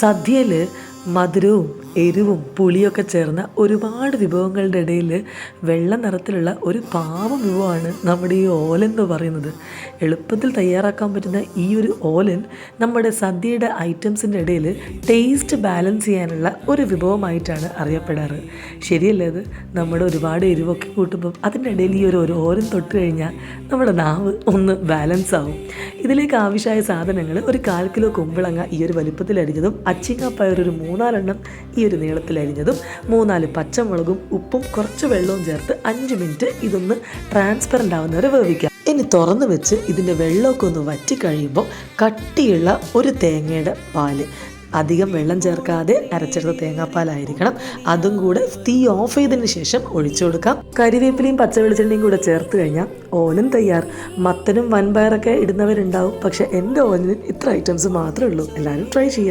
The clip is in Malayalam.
സദ്യയിൽ മധുരവും എരിവും പുളിയൊക്കെ ചേർന്ന ഒരുപാട് വിഭവങ്ങളുടെ ഇടയിൽ വെള്ള നിറത്തിലുള്ള ഒരു പാവം വിഭവമാണ് നമ്മുടെ ഈ ഓലൻ എന്ന് പറയുന്നത്. എളുപ്പത്തിൽ തയ്യാറാക്കാൻ പറ്റുന്ന ഈ ഒരു ഓലൻ നമ്മുടെ സദ്യയുടെ ഐറ്റംസിൻ്റെ ഇടയിൽ ടേസ്റ്റ് ബാലൻസ് ചെയ്യാനുള്ള ഒരു വിഭവമായിട്ടാണ് അറിയപ്പെടാറ്. ശരിയല്ലേ? അത് നമ്മുടെ ഒരുപാട് എരിവൊക്കെ കൂട്ടുമ്പം അതിൻ്റെ ഇടയിൽ ഈ ഒരു ഓലൻ തൊട്ട് കഴിഞ്ഞാൽ നമ്മുടെ നാവ് ഒന്ന് ബാലൻസ് ആവും. ഇതിലേക്ക് ആവശ്യമായ സാധനങ്ങൾ: ഒരു 1/4 കിലോ കുമ്പളങ്ങ ഈ ഒരു വലിപ്പത്തിൽ അരിഞ്ഞതും, അച്ചിങ്ങാപ്പയർ ഒരു 3-4 ഈ ഒരു നീളത്തിൽ അരിഞ്ഞതും, 3-4 പച്ചമുളകും, ഉപ്പും കുറച്ച് വെള്ളവും ചേർത്ത് 5 മിനിറ്റ് ഇതൊന്ന് ട്രാൻസ്പെറൻ്റ് ആവുന്നവരെ വേവിക്കാം. ഇനി തുറന്ന് വെച്ച് ഇതിൻ്റെ വെള്ളമൊക്കെ ഒന്ന് വറ്റി കഴിയുമ്പോൾ കട്ടിയുള്ള ഒരു തേങ്ങയുടെ പാല്, അധികം വെള്ളം ചേർക്കാതെ അരച്ചെടുത്ത തേങ്ങാപ്പാലായിരിക്കണം, അതും കൂടെ തീ ഓഫ് ചെയ്തതിന് ശേഷം ഒഴിച്ചു കൊടുക്കാം. കരിവേപ്പിലയും പച്ചവെളിച്ചെണ്ണയും കൂടെ ചേർത്ത് കഴിഞ്ഞാൽ ഓലൻ തയ്യാർ. മത്തനും വൻപയറൊക്കെ ഇടുന്നവരുണ്ടാവും, പക്ഷേ എൻ്റെ ഓലനിൽ ഇത്ര ഐറ്റംസ് മാത്രമേ ഉള്ളൂ. എല്ലാവരും ട്രൈ ചെയ്യാം.